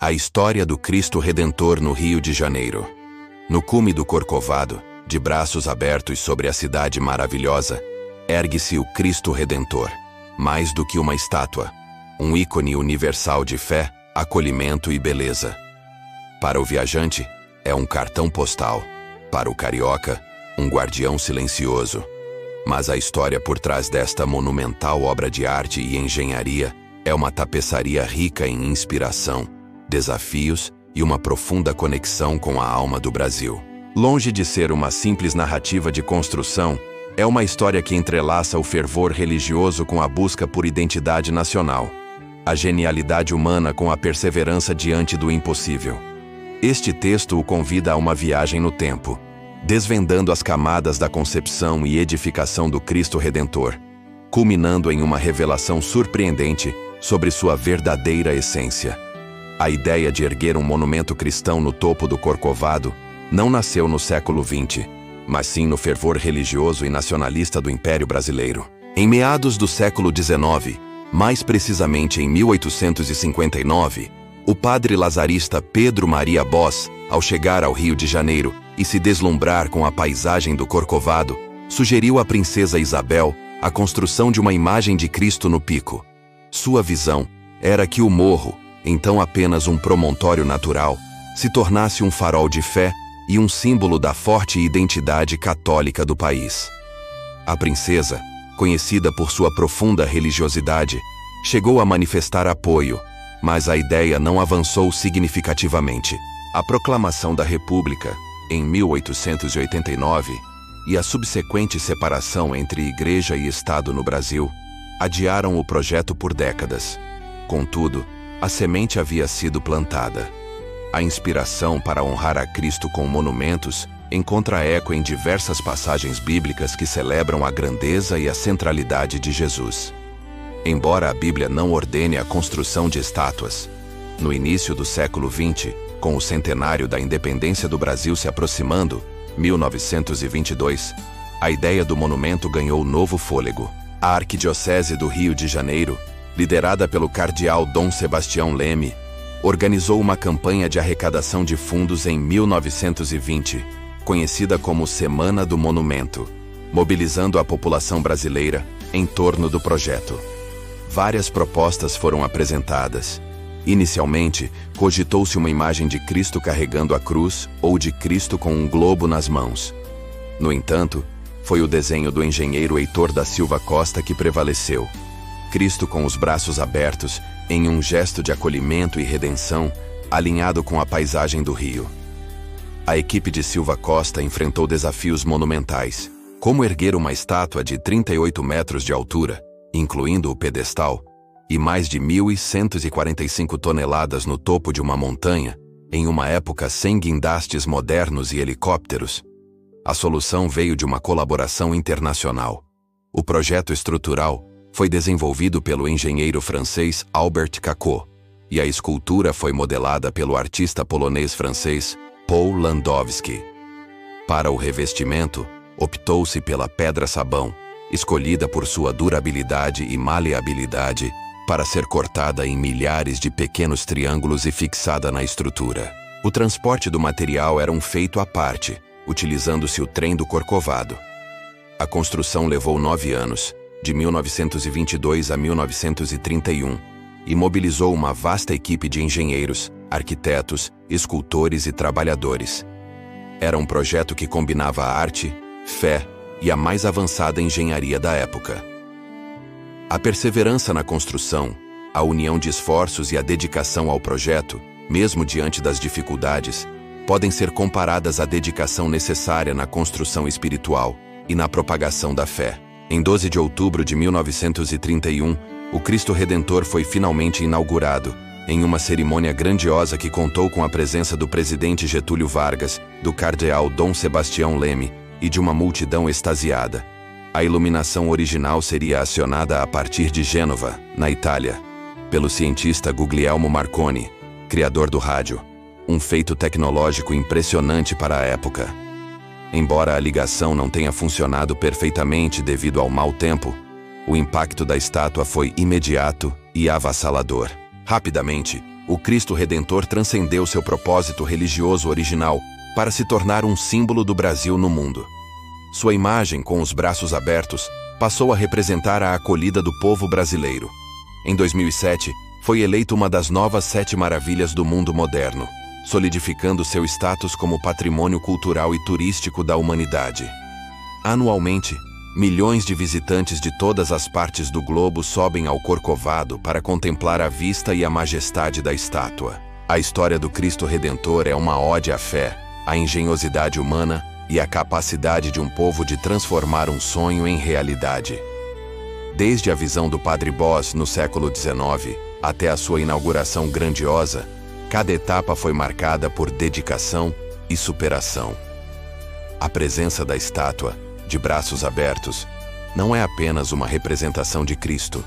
A história do Cristo Redentor no Rio de Janeiro. No cume do Corcovado, de braços abertos sobre a cidade maravilhosa, ergue-se o Cristo Redentor, mais do que uma estátua, um ícone universal de fé, acolhimento e beleza. Para o viajante, é um cartão postal. Para o carioca, um guardião silencioso. Mas a história por trás desta monumental obra de arte e engenharia é uma tapeçaria rica em inspiração, desafios e uma profunda conexão com a alma do Brasil. Longe de ser uma simples narrativa de construção, é uma história que entrelaça o fervor religioso com a busca por identidade nacional, a genialidade humana com a perseverança diante do impossível. Este texto o convida a uma viagem no tempo, desvendando as camadas da concepção e edificação do Cristo Redentor, culminando em uma revelação surpreendente sobre sua verdadeira essência. A ideia de erguer um monumento cristão no topo do Corcovado não nasceu no século XX, mas sim no fervor religioso e nacionalista do Império Brasileiro. Em meados do século XIX, mais precisamente em 1859, o padre lazarista Pedro Maria Bos, ao chegar ao Rio de Janeiro e se deslumbrar com a paisagem do Corcovado, sugeriu à princesa Isabel a construção de uma imagem de Cristo no pico. Sua visão era que o morro, então apenas um promontório natural, se tornasse um farol de fé e um símbolo da forte identidade católica do país. A princesa, conhecida por sua profunda religiosidade, chegou a manifestar apoio, mas a ideia não avançou significativamente. A proclamação da República, em 1889, e a subsequente separação entre Igreja e Estado no Brasil, adiaram o projeto por décadas. Contudo, a semente havia sido plantada. A inspiração para honrar a Cristo com monumentos encontra eco em diversas passagens bíblicas que celebram a grandeza e a centralidade de Jesus. Embora a Bíblia não ordene a construção de estátuas, no início do século XX, com o centenário da independência do Brasil se aproximando, 1922, a ideia do monumento ganhou novo fôlego. A Arquidiocese do Rio de Janeiro, liderada pelo cardeal Dom Sebastião Leme, organizou uma campanha de arrecadação de fundos em 1920, conhecida como Semana do Monumento, mobilizando a população brasileira em torno do projeto. Várias propostas foram apresentadas. Inicialmente, cogitou-se uma imagem de Cristo carregando a cruz ou de Cristo com um globo nas mãos. No entanto, foi o desenho do engenheiro Heitor da Silva Costa que prevaleceu. Cristo com os braços abertos, em um gesto de acolhimento e redenção, alinhado com a paisagem do rio. A equipe de Silva Costa enfrentou desafios monumentais, como erguer uma estátua de 38 metros de altura, incluindo o pedestal, e mais de 1.145 toneladas no topo de uma montanha, em uma época sem guindastes modernos e helicópteros. A solução veio de uma colaboração internacional. O projeto estrutural foi desenvolvido pelo engenheiro francês Albert Cacot, e a escultura foi modelada pelo artista polonês-francês Paul Landowski. Para o revestimento, optou-se pela pedra-sabão, escolhida por sua durabilidade e maleabilidade, para ser cortada em milhares de pequenos triângulos e fixada na estrutura. O transporte do material era um feito à parte, utilizando-se o trem do Corcovado. A construção levou 9 anos, de 1922 a 1931, e mobilizou uma vasta equipe de engenheiros, arquitetos, escultores e trabalhadores. Era um projeto que combinava a arte, fé e a mais avançada engenharia da época. A perseverança na construção, a união de esforços e a dedicação ao projeto, mesmo diante das dificuldades, podem ser comparadas à dedicação necessária na construção espiritual e na propagação da fé. Em 12 de outubro de 1931, o Cristo Redentor foi finalmente inaugurado, em uma cerimônia grandiosa que contou com a presença do presidente Getúlio Vargas, do cardeal Dom Sebastião Leme e de uma multidão extasiada. A iluminação original seria acionada a partir de Gênova, na Itália, pelo cientista Guglielmo Marconi, criador do rádio, um feito tecnológico impressionante para a época. Embora a ligação não tenha funcionado perfeitamente devido ao mau tempo, o impacto da estátua foi imediato e avassalador. Rapidamente, o Cristo Redentor transcendeu seu propósito religioso original para se tornar um símbolo do Brasil no mundo. Sua imagem, com os braços abertos, passou a representar a acolhida do povo brasileiro. Em 2007, foi eleito uma das novas 7 maravilhas do mundo moderno, solidificando seu status como patrimônio cultural e turístico da humanidade. Anualmente, milhões de visitantes de todas as partes do globo sobem ao Corcovado para contemplar a vista e a majestade da estátua. A história do Cristo Redentor é uma ode à fé, à engenhosidade humana e à capacidade de um povo de transformar um sonho em realidade. Desde a visão do Padre Boss no século XIX até a sua inauguração grandiosa, cada etapa foi marcada por dedicação e superação. A presença da estátua, de braços abertos, não é apenas uma representação de Cristo,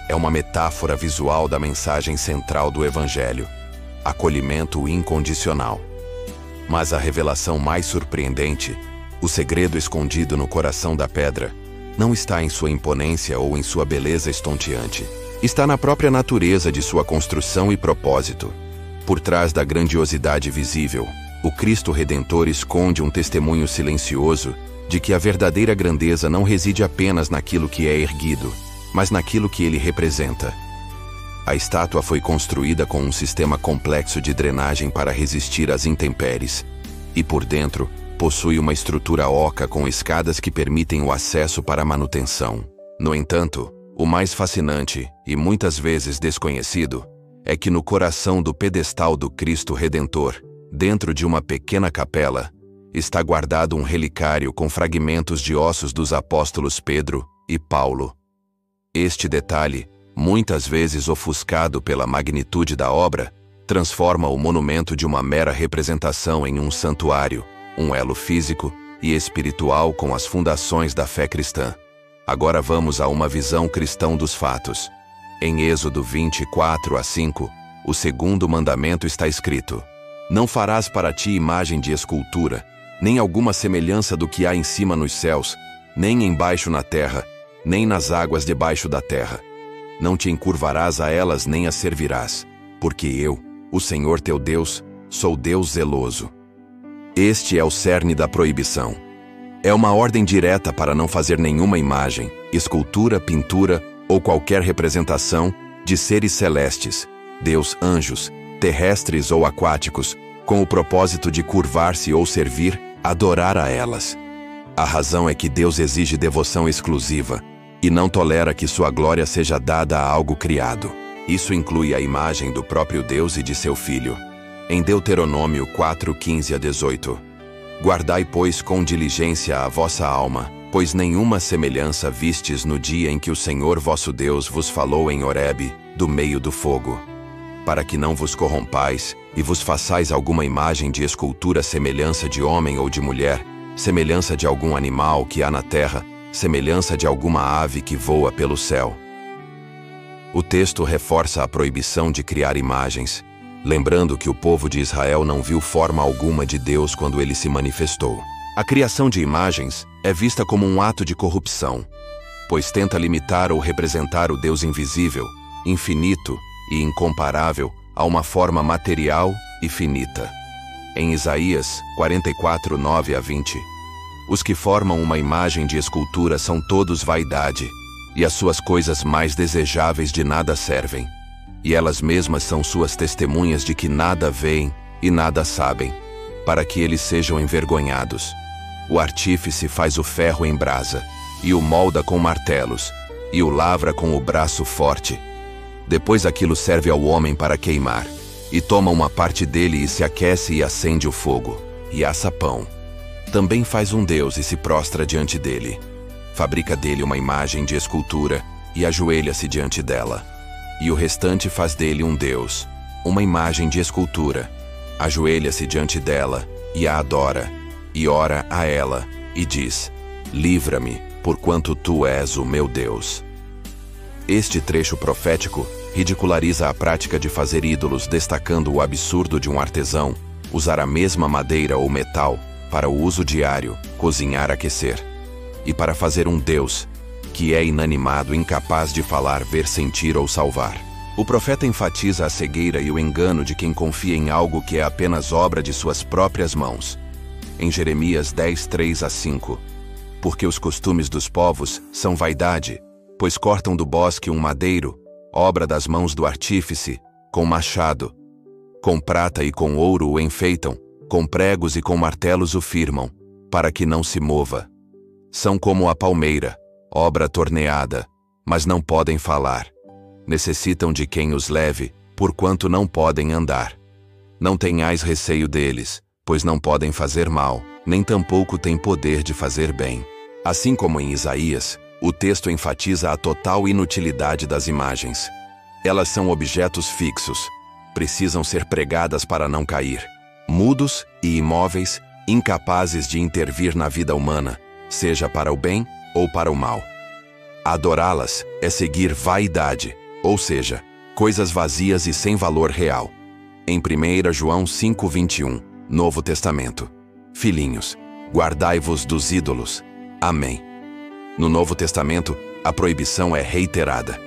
é uma metáfora visual da mensagem central do Evangelho: acolhimento incondicional. Mas a revelação mais surpreendente, o segredo escondido no coração da pedra, não está em sua imponência ou em sua beleza estonteante. Está na própria natureza de sua construção e propósito. Por trás da grandiosidade visível, o Cristo Redentor esconde um testemunho silencioso de que a verdadeira grandeza não reside apenas naquilo que é erguido, mas naquilo que ele representa. A estátua foi construída com um sistema complexo de drenagem para resistir às intempéries, e por dentro possui uma estrutura oca com escadas que permitem o acesso para a manutenção. No entanto, o mais fascinante, e muitas vezes desconhecido, é que no coração do pedestal do Cristo Redentor, dentro de uma pequena capela, está guardado um relicário com fragmentos de ossos dos apóstolos Pedro e Paulo. Este detalhe, muitas vezes ofuscado pela magnitude da obra, transforma o monumento de uma mera representação em um santuário, um elo físico e espiritual com as fundações da fé cristã. Agora vamos a uma visão cristã dos fatos. Em Êxodo 24:5, o segundo mandamento está escrito: não farás para ti imagem de escultura, nem alguma semelhança do que há em cima nos céus, nem embaixo na terra, nem nas águas debaixo da terra. Não te encurvarás a elas nem as servirás, porque eu, o Senhor teu Deus, sou Deus zeloso. Este é o cerne da proibição. É uma ordem direta para não fazer nenhuma imagem, escultura, pintura ou qualquer representação de seres celestes, Deus, anjos, terrestres ou aquáticos, com o propósito de curvar-se ou servir, adorar a elas. A razão é que Deus exige devoção exclusiva e não tolera que sua glória seja dada a algo criado. Isso inclui a imagem do próprio Deus e de seu Filho. Em Deuteronômio 4:15-18. Guardai, pois, com diligência a vossa alma, pois nenhuma semelhança vistes no dia em que o Senhor vosso Deus vos falou em Horebe, do meio do fogo. Para que não vos corrompais, e vos façais alguma imagem de escultura semelhança de homem ou de mulher, semelhança de algum animal que há na terra, semelhança de alguma ave que voa pelo céu. O texto reforça a proibição de criar imagens, lembrando que o povo de Israel não viu forma alguma de Deus quando ele se manifestou. A criação de imagens é vista como um ato de corrupção, pois tenta limitar ou representar o Deus invisível, infinito e incomparável a uma forma material e finita. Em Isaías 44:9-20, os que formam uma imagem de escultura são todos vaidade, e as suas coisas mais desejáveis de nada servem, e elas mesmas são suas testemunhas de que nada veem e nada sabem, para que eles sejam envergonhados. O artífice faz o ferro em brasa, e o molda com martelos, e o lavra com o braço forte. Depois aquilo serve ao homem para queimar, e toma uma parte dele e se aquece e acende o fogo, e assa pão. Também faz um deus e se prostra diante dele. Fabrica dele uma imagem de escultura e ajoelha-se diante dela. E o restante faz dele um deus, uma imagem de escultura. Ajoelha-se diante dela e a adora, e ora a ela, e diz: livra-me, porquanto tu és o meu Deus. Este trecho profético ridiculariza a prática de fazer ídolos, destacando o absurdo de um artesão usar a mesma madeira ou metal para o uso diário, cozinhar, aquecer, e para fazer um Deus que é inanimado, incapaz de falar, ver, sentir ou salvar. O profeta enfatiza a cegueira e o engano de quem confia em algo que é apenas obra de suas próprias mãos. Em Jeremias 10, 3-5. Porque os costumes dos povos são vaidade, pois cortam do bosque um madeiro, obra das mãos do artífice, com machado. Com prata e com ouro o enfeitam, com pregos e com martelos o firmam, para que não se mova. São como a palmeira, obra torneada, mas não podem falar. Necessitam de quem os leve, porquanto não podem andar. Não tenhais receio deles, pois não podem fazer mal, nem tampouco têm poder de fazer bem. Assim como em Isaías, o texto enfatiza a total inutilidade das imagens. Elas são objetos fixos, precisam ser pregadas para não cair. Mudos e imóveis, incapazes de intervir na vida humana, seja para o bem ou para o mal. Adorá-las é seguir vaidade, ou seja, coisas vazias e sem valor real. Em 1 João 5:21, Novo Testamento. Filhinhos, guardai-vos dos ídolos. Amém. No Novo Testamento, a proibição é reiterada.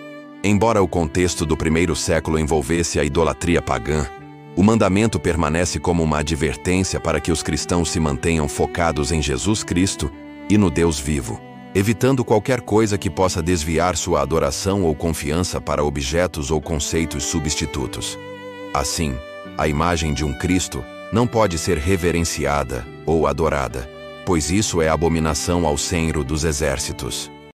Embora o contexto do primeiro século envolvesse a idolatria pagã, o mandamento permanece como uma advertência para que os cristãos se mantenham focados em Jesus Cristo e no Deus vivo, evitando qualquer coisa que possa desviar sua adoração ou confiança para objetos ou conceitos substitutos. Assim, a imagem de um Cristo não pode ser reverenciada ou adorada, pois isso é abominação ao Senhor dos Exércitos.